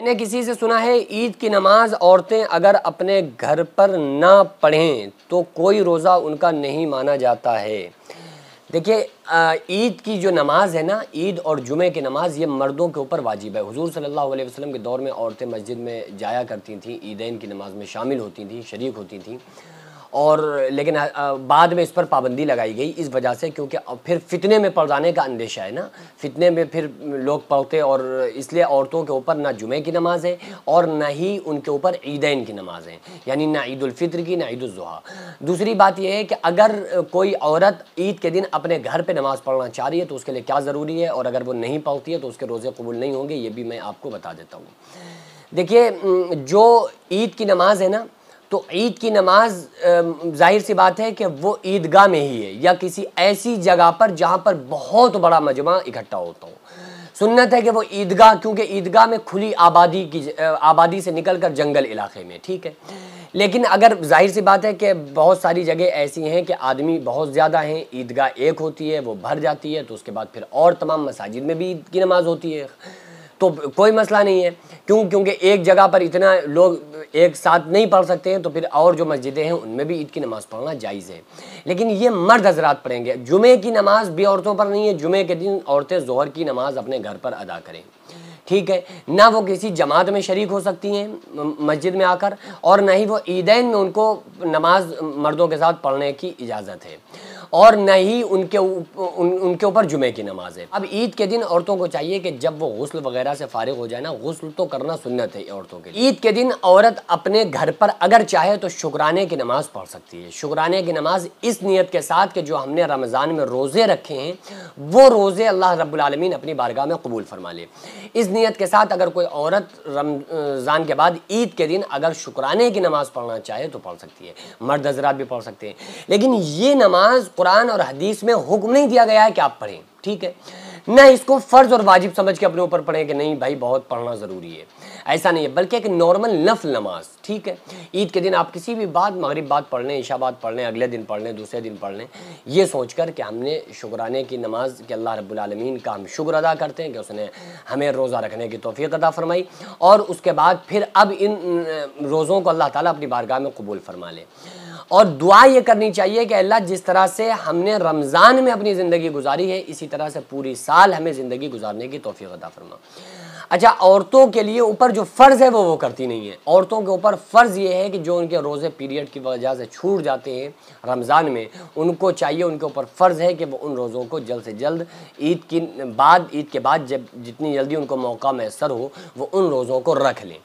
मैंने किसी से सुना है ईद की नमाज औरतें अगर अपने घर पर ना पढ़ें तो कोई रोज़ा उनका नहीं माना जाता है। देखिए, ईद की जो नमाज है ना, ईद और जुमे की नमाज ये मर्दों के ऊपर वाजिब है। हुजूर सल्लल्लाहु अलैहि वसल्लम के दौर में औरतें मस्जिद में जाया करती थीं, ईदैन की नमाज में शामिल होती थीं, शरीक होती थीं। और लेकिन बाद में इस पर पाबंदी लगाई गई इस वजह से, क्योंकि फिर फितने में पड़ जाने का अंदेशा है ना, फितने में फिर लोग पढ़ते, और इसलिए औरतों के ऊपर ना जुमे की नमाज है और ना ही उनके ऊपर ईदैन की नमाज है, यानी ना ईद उल फित्र की ना ईद उल ज़ुहा। दूसरी बात यह है कि अगर कोई औरत ईद के दिन अपने घर पे नमाज़ पढ़ना चाह रही है तो उसके लिए क्या ज़रूरी है, और अगर वो नहीं पढ़ती है तो उसके रोज़े कबूल नहीं होंगे, ये भी मैं आपको बता देता हूँ। देखिए, जो ईद की नमाज है ना, तो ईद की नमाज जाहिर सी बात है कि वो ईदगाह में ही है या किसी ऐसी जगह पर जहाँ पर बहुत बड़ा मजमा इकट्ठा होता हो। सुन्नत है कि वो ईदगाह, क्योंकि ईदगाह में खुली आबादी से निकलकर जंगल इलाके में, ठीक है। लेकिन अगर जाहिर सी बात है कि बहुत सारी जगह ऐसी हैं कि आदमी बहुत ज़्यादा हैं, ईदगाह एक होती है, वो भर जाती है, तो उसके बाद फिर और तमाम मसाजिद में भी ईद की नमाज होती है, तो कोई मसला नहीं है। क्योंकि एक जगह पर इतना लोग एक साथ नहीं पढ़ सकते हैं, तो फिर और जो मस्जिदें हैं उनमें भी ईद की नमाज़ पढ़ना जायज़ है। लेकिन ये मर्द हजरात पढ़ेंगे, जुमे की नमाज भी औरतों पर नहीं है। जुमे के दिन औरतें ज़ोहर की नमाज अपने घर पर अदा करें, ठीक है ना। वो किसी जमात में शरीक हो सकती हैं मस्जिद में आकर, और ना ही वो ईदैन में उनको नमाज मर्दों के साथ पढ़ने की इजाज़त है, और न ही उनके ऊपर जुमे की नमाज है। अब ईद के दिन औरतों को चाहिए कि जब वो गुस्ल वगैरह से फारिग हो जाए ना, गुस्ल तो करना सुन्नत है औरतों के लिए। ईद के दिन औरत अपने घर पर अगर चाहे तो शुक्राने की नमाज पढ़ सकती है। शुक्राने की नमाज इस नियत के साथ कि जो हमने रमज़ान में रोज़े रखे हैं वो रोज़े अल्लाह रब्बुल आलमीन अपनी बारगाह में कबूल फरमा ले। इस नियत के साथ अगर कोई औरत रमज़ान के बाद ईद के दिन अगर शुक्राने की नमाज पढ़ना चाहे तो पढ़ सकती है। मर्द हज़रात भी पढ़ सकते हैं, लेकिन ये नमाज कुरान और हदीस में हुक्म नहीं दिया गया है कि आप पढ़ें, ठीक है ना। इसको फ़र्ज़ और वाजिब समझ के अपने ऊपर पढ़ें कि नहीं भाई बहुत पढ़ना ज़रूरी है, ऐसा नहीं है, बल्कि एक नॉर्मल नफल नमाज, ठीक है। ईद के दिन आप किसी भी बाद, मगरिब बाद पढ़ लें, इशा बाद पढ़ लें, अगले दिन पढ़ लें, दूसरे दिन पढ़ लें, ये सोच कर कि हमने शुक्राने की नमाज कि अल्लाह रब्बुल आलमीन का हम शुक्र अदा करते हैं कि उसने हमें रोज़ा रखने की तौफ़ीक़ अता फ़रमाई, और उसके बाद फिर अब इन रोज़ों को अल्लाह ताला अपनी बारगाह में कबूल फरमा ले। और दुआ ये करनी चाहिए कि अल्लाह जिस तरह से हमने रमज़ान में अपनी ज़िंदगी गुजारी है, इसी तरह से पूरी साल हमें ज़िंदगी गुजारने की तौफ़ीक़ अता फरमा। अच्छा, औरतों के लिए ऊपर जो फ़र्ज़ है वो करती नहीं है। औरतों के ऊपर फ़र्ज़ ये है कि जो उनके रोज़े पीरियड की वजह से छूट जाते हैं रमज़ान में, उनको चाहिए, उनके ऊपर फ़र्ज़ है कि वो उन रोज़ों को जल्द से जल्द ईद के बाद जब जितनी जल्दी उनको मौका मैसर हो वो उन रोज़ों को रख लें।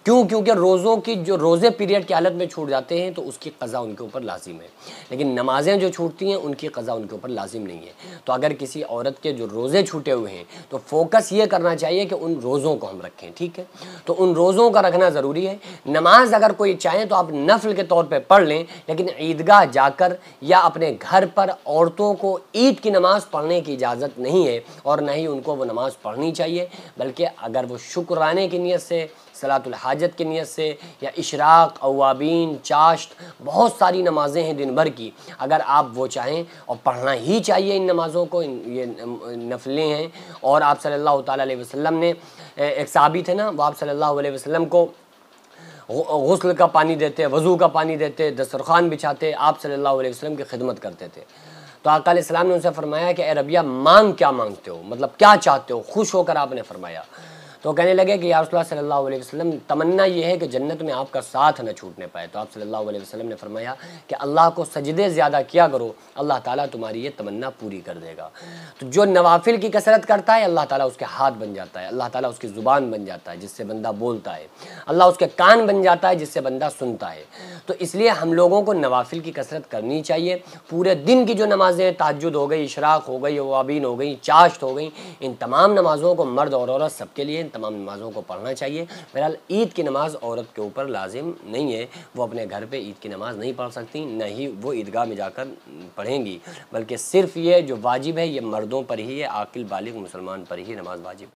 क्योंकि रोज़ों की जो रोज़े पीरियड की हालत में छूट जाते हैं तो उसकी क़ज़ा उनके ऊपर लाजिम है, लेकिन नमाज़ें जो छूटती हैं उनकी क़ज़ा उनके ऊपर लाजिम नहीं है। तो अगर किसी औरत के जो रोज़े छूटे हुए हैं तो फोकस ये करना चाहिए कि उन रोज़ों को हम रखें, ठीक है। तो उन रोज़ों का रखना ज़रूरी है। नमाज अगर कोई चाहे तो आप नफल के तौर पर पढ़ लें, लेकिन ईदगाह जाकर या अपने घर पर औरतों को ईद की नमाज़ पढ़ने की इजाज़त नहीं है, और न ही उनको वो नमाज़ पढ़नी चाहिए, बल्कि अगर वो शुक्राने की नीयत से, सलातुल हाजत की नीयत से, या इशराक, अवाबीन, चाश्त, बहुत सारी नमाज़ें हैं दिन भर की, अगर आप वो चाहें, और पढ़ना ही चाहिए इन नमाज़ों को, ये नफलें हैं। और आप सल्लल्लाहु ताला अलैहि वसल्लम ने, एक सहाबी थे ना, वो आप सल्लल्लाहु अलैहि वसल्लम को गुस्ल का पानी देते, वज़ू का पानी देते, दस्तरखान बिछाते, आप सल्लल्लाहु अलैहि वसल्लम की खिदमत करते थे। तो आका अलैहिस्सलाम ने उनसे फरमाया कि ए रबिया, मांग क्या मांगते हो, मतलब क्या चाहते हो, खुश होकर आपने फरमाया। तो कहने लगे कि या रसूलुल्लाह सल्लल्लाहु अलैहि वसल्लम, तमन्ना ये है कि जन्नत में आपका साथ न छूटने पाए। तो आप सल्लल्लाहु अलैहि वसल्लम ने फरमाया कि अल्लाह को सजदे ज़्यादा किया करो, अल्लाह ताला तुम्हारी ये तमन्ना पूरी कर देगा। तो जो नवाफिल की कसरत करता है अल्लाह ताला उसके हाथ बन जाता है, अल्लाह ताला उसकी ज़ुबान बन जाता है जिससे बंदा बोलता है, अल्लाह उसके कान बन जाता है जिससे बंदा सुनता है। तो इसलिए हम लोगों को नवाफिल की कसरत करनी चाहिए। पूरे दिन की जो नमाज़ें, तहज्जुद हो गई, इशराक हो गई, अवाबीन हो गई, चाश्त हो गई, इन तमाम नमाज़ों को मर्द और औरत सबके लिए इन तमाम नमाज़ों को पढ़ना चाहिए। बहरहाल ईद की नमाज़ औरत के ऊपर लाजिम नहीं है, वो अपने घर पे ईद की नमाज़ नहीं पढ़ सकती, न ही वो ईदगाह में जाकर पढ़ेंगी, बल्कि सिर्फ़ ये जो वाजिब है ये मर्दों पर ही है, आकिल बालिग मुसलमान पर ही नमाज वाजिब।